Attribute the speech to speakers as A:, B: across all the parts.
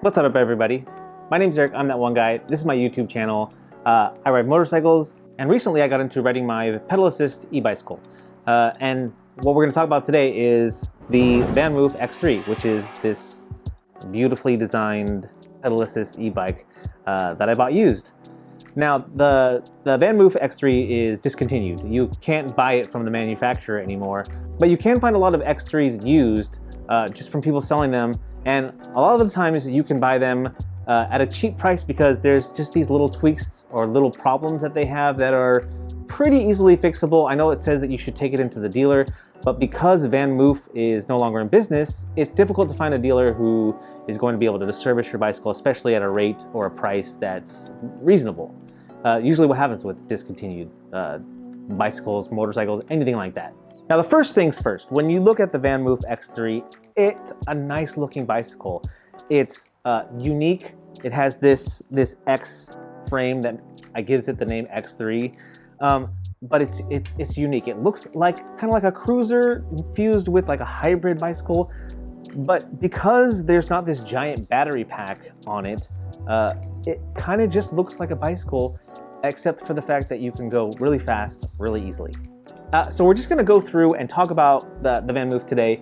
A: What's up everybody? My name's Eric, I'm that one guy. This is my YouTube channel. I ride motorcycles, and recently I got into riding my pedal assist e-bicycle. And what we're going to talk about today is the VanMoof X3, which is this beautifully designed pedal assist e-bike that I bought used. Now the VanMoof X3 is discontinued. You can't buy it from the manufacturer anymore, but you can find a lot of X3s used just from people selling them. And a lot of the times you can buy them at a cheap price because there's just these little tweaks or little problems that they have that are pretty easily fixable. I know it says that you should take it into the dealer, but because VanMoof is no longer in business, it's difficult to find a dealer who is going to be able to service your bicycle, especially at a rate or a price that's reasonable. Usually what happens with discontinued bicycles, motorcycles, anything like that. Now the first things first, when you look at the VanMoof X3, it's a nice looking bicycle. It's unique. It has this X frame that gives it the name X3, but it's unique. It looks like kind of like a cruiser fused with like a hybrid bicycle, but because there's not this giant battery pack on it, it kind of just looks like a bicycle, except for the fact that you can go really fast, really easily. So we're just going to go through and talk about the VanMoof today.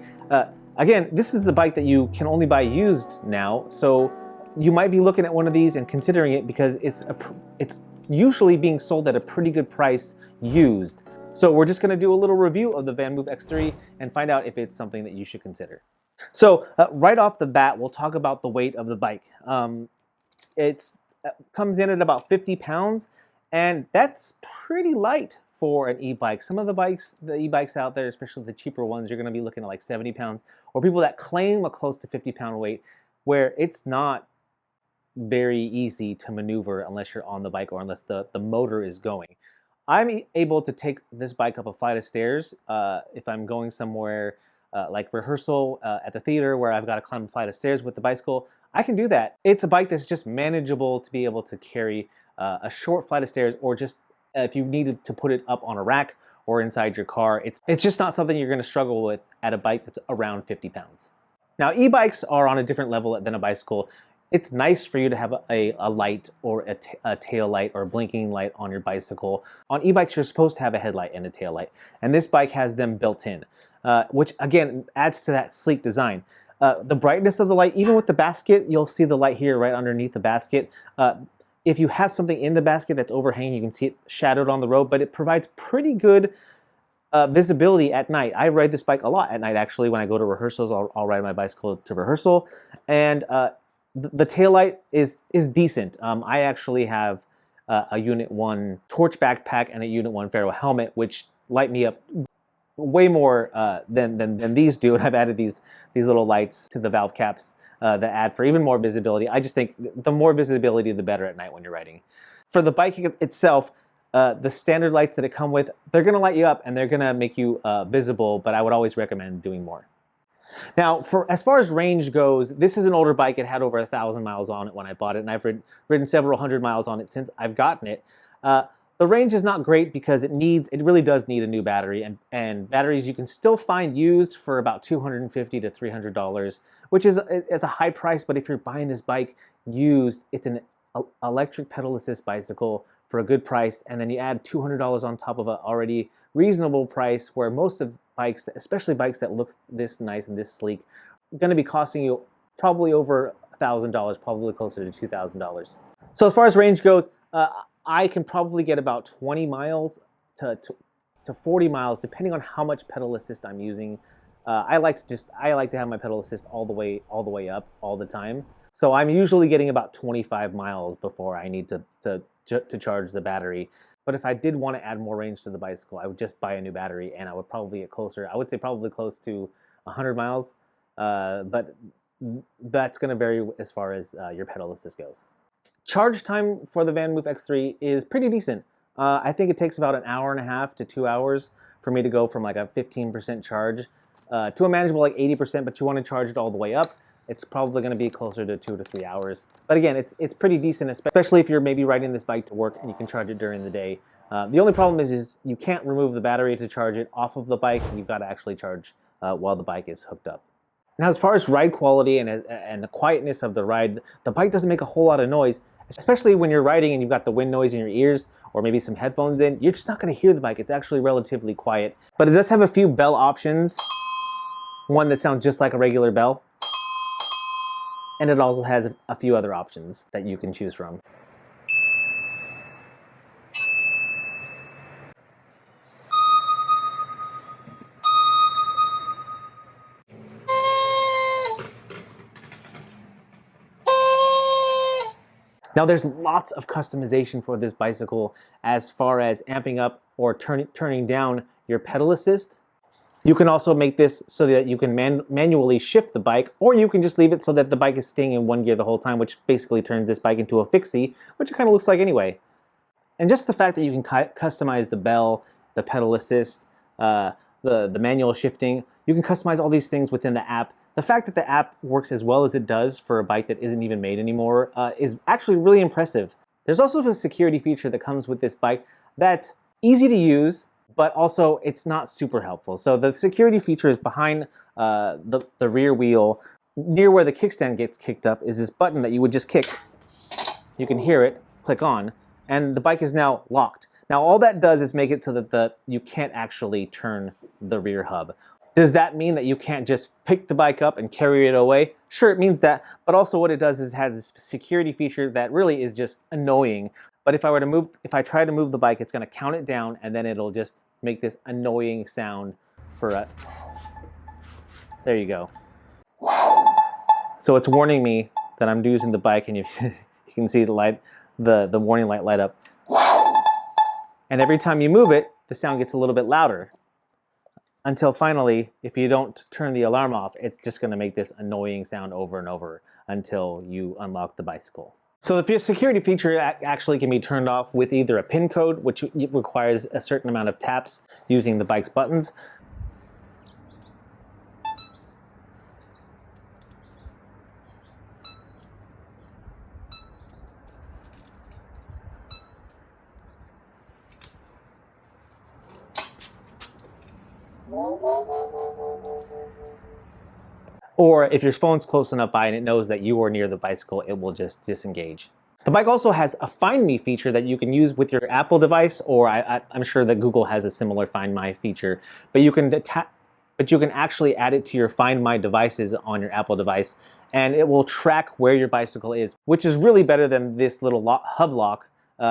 A: Again, this is the bike that you can only buy used now, so you might be looking at one of these and considering it because it's usually being sold at a pretty good price used. So we're just going to do a little review of the VanMoof X3 and find out if it's something that you should consider. So right off the bat, we'll talk about the weight of the bike. It comes in at about 50 pounds, and that's pretty light for an e-bike. Some of the e-bikes out there, especially the cheaper ones, you're going to be looking at like 70 pounds, or people that claim a close to 50-pound weight, where it's not very easy to maneuver unless you're on the bike or unless the motor is going. I'm able to take this bike up a flight of stairs if I'm going somewhere like rehearsal at the theater where I've got to climb a flight of stairs with the bicycle. I can do that. It's a bike that's just manageable to be able to carry a short flight of stairs, or just if you needed to put it up on a rack or inside your car. It's just not something you're going to struggle with at a bike that's around 50 pounds. Now e-bikes are on a different level than a bicycle. It's nice for you to have a light or a tail light or a blinking light on your bicycle. On e-bikes, you're supposed to have a headlight and a tail light, and this bike has them built in, which again adds to that sleek design. The brightness of the light, even with the basket, you'll see the light here right underneath the basket. If you have something in the basket that's overhanging, you can see it shadowed on the road, but it provides pretty good visibility at night. I ride this bike a lot at night, actually. When I go to rehearsals, I'll ride my bicycle to rehearsal, and the taillight is decent. I actually have a UNIT1 torch backpack and a UNIT1 ferro helmet, which light me up way more than these do, and I've added these little lights to the valve caps that add for even more visibility. I just think the more visibility, the better at night when you're riding. For the bike itself, the standard lights that it come with, they're going to light you up and they're going to make you visible, but I would always recommend doing more. Now, as far as range goes, this is an older bike. It had over 1,000 miles on it when I bought it, and I've ridden several hundred miles on it since I've gotten it. The range is not great because it really does need a new battery, and batteries you can still find used for about $250 to $300, which is a high price. But if you're buying this bike used, it's an electric pedal assist bicycle for a good price, and then you add $200 on top of an already reasonable price, where most of bikes, especially bikes that look this nice and this sleek, are going to be costing you probably over $1,000, probably closer to $2,000. So as far as range goes, I can probably get about 20 miles to 40 miles, depending on how much pedal assist I'm using. I like to have my pedal assist all the way up all the time. So I'm usually getting about 25 miles before I need to charge the battery. But if I did want to add more range to the bicycle, I would just buy a new battery, and I would probably get closer. I would say probably close to 100 miles, but that's going to vary as far as your pedal assist goes. Charge time for the VanMoof X3 is pretty decent. I think it takes about an hour and a half to 2 hours for me to go from like a 15% charge to a manageable like 80%, but you want to charge it all the way up. It's probably going to be closer to 2 to 3 hours. But again, it's pretty decent, especially if you're maybe riding this bike to work and you can charge it during the day. The only problem is you can't remove the battery to charge it off of the bike. You've got to actually charge while the bike is hooked up. Now, as far as ride quality and the quietness of the ride, the bike doesn't make a whole lot of noise, especially when you're riding and you've got the wind noise in your ears or maybe some headphones in. You're just not going to hear the bike. It's actually relatively quiet. But it does have a few bell options. One that sounds just like a regular bell. And it also has a few other options that you can choose from. Now there's lots of customization for this bicycle as far as amping up or turning down your pedal assist. You can also make this so that you can manually shift the bike, or you can just leave it so that the bike is staying in one gear the whole time, which basically turns this bike into a fixie, which it kind of looks like anyway. And just the fact that you can customize the bell, the pedal assist, the manual shifting, you can customize all these things within the app. The fact that the app works as well as it does for a bike that isn't even made anymore is actually really impressive. There's also a security feature that comes with this bike that's easy to use, but also it's not super helpful. So the security feature is behind the rear wheel. Near where the kickstand gets kicked up is this button that you would just kick. You can hear it, click on, and the bike is now locked. Now all that does is make it so that you can't actually turn the rear hub. Does that mean that you can't just pick the bike up and carry it away? Sure, it means that, but also what it does is it has this security feature that really is just annoying. But if I try to move the bike, it's gonna count it down and then it'll just make this annoying sound for there you go. So it's warning me that I'm using the bike, and you can see the light, the warning light light up. And every time you move it, the sound gets a little bit louder. Until finally, if you don't turn the alarm off, it's just going to make this annoying sound over and over until you unlock the bicycle. So the security feature actually can be turned off with either a PIN code, which requires a certain amount of taps using the bike's buttons. Or if your phone's close enough by and it knows that you are near the bicycle, it will just disengage. The bike also has a Find Me feature that you can use with your Apple device, or I'm sure that Google has a similar Find My feature. But you can actually add it to your Find My devices on your Apple device, and it will track where your bicycle is, which is really better than this little hub lock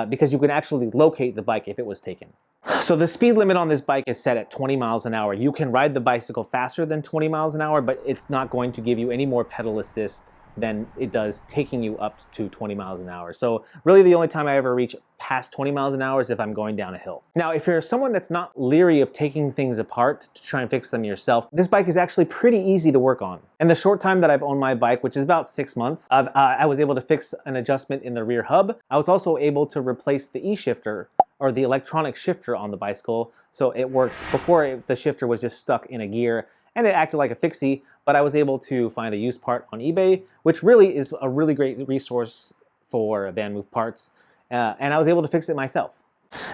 A: because you can actually locate the bike if it was taken. So the speed limit on this bike is set at 20 miles an hour. You can ride the bicycle faster than 20 miles an hour, but it's not going to give you any more pedal assist than it does taking you up to 20 miles an hour. So really the only time I ever reach past 20 miles an hour is if I'm going down a hill. Now, if you're someone that's not leery of taking things apart to try and fix them yourself, this bike is actually pretty easy to work on. In the short time that I've owned my bike, which is about 6 months, I was able to fix an adjustment in the rear hub. I was also able to replace the E-shifter, or the electronic shifter on the bicycle, so it works. Before, the shifter was just stuck in a gear and it acted like a fixie, but I was able to find a used part on eBay, which really is a really great resource for VanMoof parts, and I was able to fix it myself.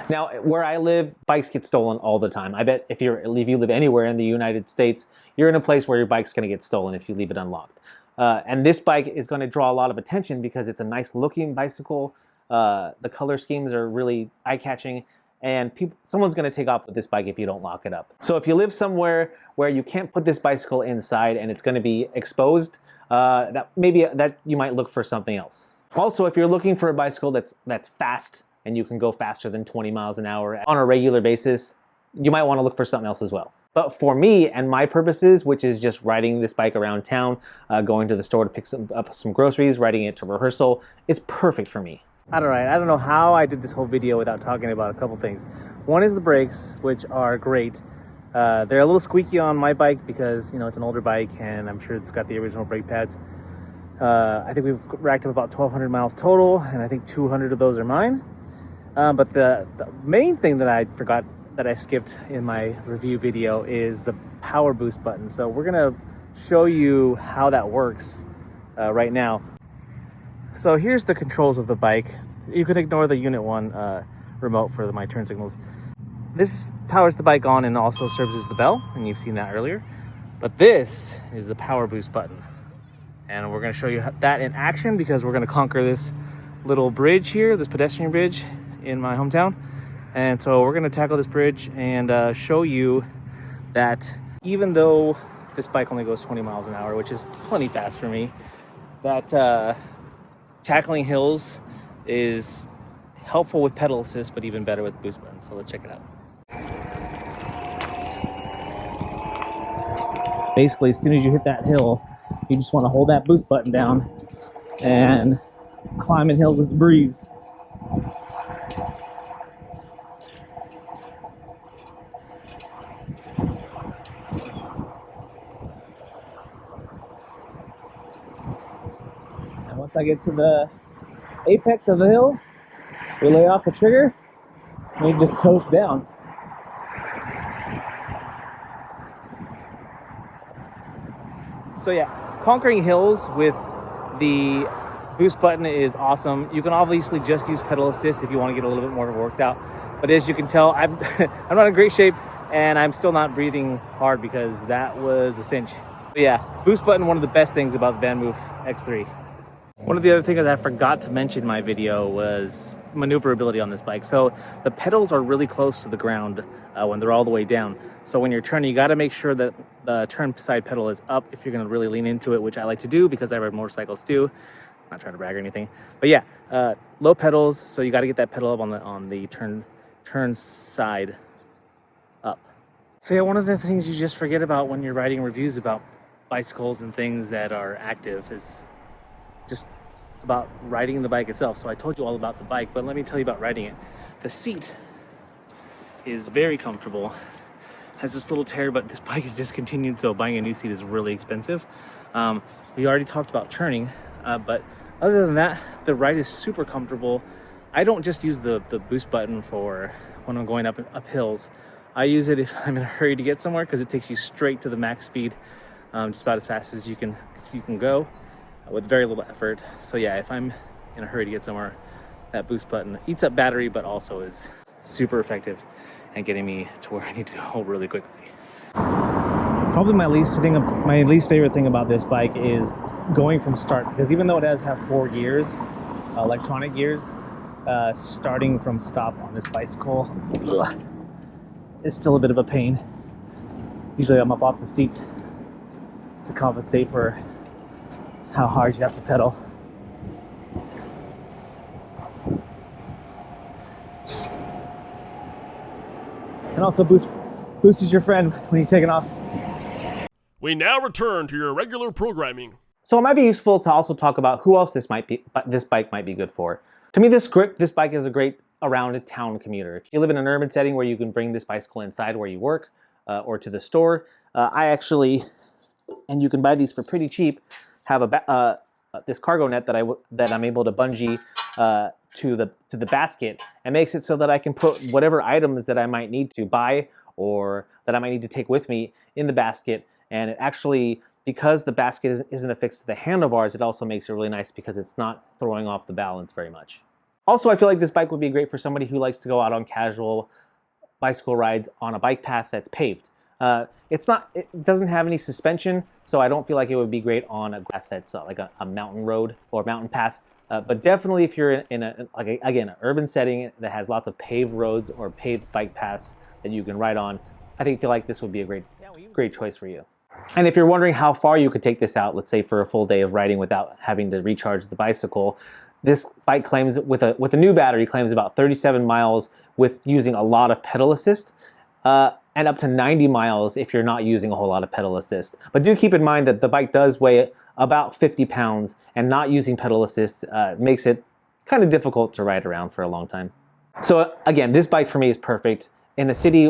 A: Now, where I live, bikes get stolen all the time. I bet if you live anywhere in the United States, you're in a place where your bike's gonna get stolen if you leave it unlocked. And this bike is gonna draw a lot of attention because it's a nice looking bicycle. The color schemes are really eye-catching, and someone's going to take off with this bike if you don't lock it up. So if you live somewhere where you can't put this bicycle inside and it's going to be exposed, maybe you might look for something else. Also, if you're looking for a bicycle that's fast and you can go faster than 20 miles an hour on a regular basis, you might want to look for something else as well. But for me and my purposes, which is just riding this bike around town, going to the store to pick up some groceries, riding it to rehearsal, it's perfect for me. I don't know how I did this whole video without talking about a couple things. One is the brakes, which are great. They're a little squeaky on my bike because, you know, it's an older bike and I'm sure it's got the original brake pads. I think we've racked up about 1,200 miles total, and I think 200 of those are mine. But the main thing that I forgot, that I skipped in my review video, is the power boost button. So we're gonna show you how that works right now. So here's the controls of the bike. You can ignore the UNIT1 remote for my turn signals. This powers the bike on and also serves as the bell, and you've seen that earlier. But this is the power boost button. And we're gonna show you that in action because we're gonna conquer this little bridge here, this pedestrian bridge in my hometown. And so we're gonna tackle this bridge and show you that even though this bike only goes 20 miles an hour, which is plenty fast for me, that tackling hills is helpful with pedal assist, but even better with boost button. So let's check it out. Basically, as soon as you hit that hill, you just want to hold that boost button down and climbing hills is a breeze. And once I get to the apex of the hill, we lay off the trigger and we just coast down. So yeah, conquering hills with the boost button is awesome. You can obviously just use pedal assist if you want to get a little bit more worked out. But as you can tell, I'm I'm not in great shape and I'm still not breathing hard because that was a cinch. But yeah, boost button, one of the best things about the VanMoof X3. One of the other things that I forgot to mention in my video was maneuverability on this bike. So the pedals are really close to the ground when they're all the way down. So when you're turning, you got to make sure that the turn side pedal is up if you're going to really lean into it, which I like to do because I ride motorcycles too. I'm not trying to brag or anything, but yeah, low pedals. So you got to get that pedal up on the turn side up. So yeah, one of the things you just forget about when you're writing reviews about bicycles and things that are active is just about riding the bike itself. So I told you all about the bike, but let me tell you about riding it. The seat is very comfortable. Has this little tear, but this bike is discontinued, so buying a new seat is really expensive. We already talked about turning, but other than that, the ride is super comfortable. I don't just use the boost button for when I'm going up hills. I use it if I'm in a hurry to get somewhere because it takes you straight to the max speed, just about as fast as you can go, with very little effort. So yeah, if I'm in a hurry to get somewhere, that boost button eats up battery, but also is super effective at getting me to where I need to go really quickly. Probably my least favorite thing about this bike is going from start, because even though it does have 4 gears, electronic gears, starting from stop on this bicycle is still a bit of a pain. Usually I'm up off the seat to compensate for how hard you have to pedal. And also Boost is your friend when you're taking off.
B: We now return to your regular programming.
A: So it might be useful to also talk about who else this bike might be good for. To me, this bike is a great around town commuter. If you live in an urban setting where you can bring this bicycle inside where you work or to the store, I actually, and you can buy these for pretty cheap, have this cargo net that I'm able to bungee to the basket, and makes it so that I can put whatever items that I might need to buy or that I might need to take with me in the basket. And it actually, because the basket isn't affixed to the handlebars, it also makes it really nice because it's not throwing off the balance very much. Also, I feel like this bike would be great for somebody who likes to go out on casual bicycle rides on a bike path that's paved. It doesn't have any suspension, so I don't feel like it would be great on a path that's like a mountain road or mountain path. But definitely if you're in an urban setting that has lots of paved roads or paved bike paths that you can ride on, I feel like this would be a great choice for you. And if you're wondering how far you could take this out, let's say for a full day of riding without having to recharge the bicycle, this bike claims with a new battery claims about 37 miles with using a lot of pedal assist, and up to 90 miles if you're not using a whole lot of pedal assist. But do keep in mind that the bike does weigh about 50 pounds, and not using pedal assist makes it kind of difficult to ride around for a long time. So again, this bike for me is perfect. In the city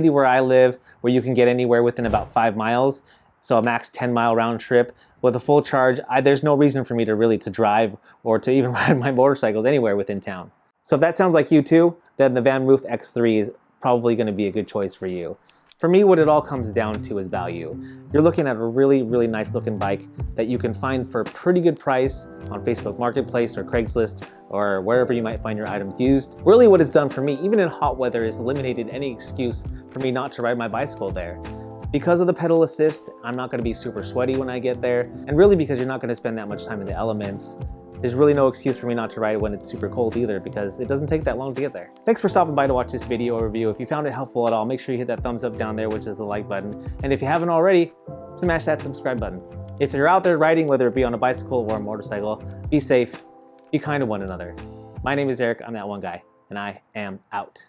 A: where I live, where you can get anywhere within about 5 miles, so a max 10-mile round trip, with a full charge, there's no reason for me to drive or to even ride my motorcycles anywhere within town. So if that sounds like you too, then the VanMoof X3 is probably going to be a good choice for you. For me, what it all comes down to is value. You're looking at a really, really nice looking bike that you can find for a pretty good price on Facebook Marketplace or Craigslist or wherever you might find your items used. Really what it's done for me, even in hot weather, is eliminated any excuse for me not to ride my bicycle there. Because of the pedal assist, I'm not gonna be super sweaty when I get there. And really because you're not gonna spend that much time in the elements, there's really no excuse for me not to ride it when it's super cold either, because it doesn't take that long to get there. Thanks for stopping by to watch this video overview. If you found it helpful at all, make sure you hit that thumbs up down there, which is the like button. And if you haven't already, smash that subscribe button. If you're out there riding, whether it be on a bicycle or a motorcycle, be safe, be kind to one another. My name is Eric, I'm that one guy, and I am out.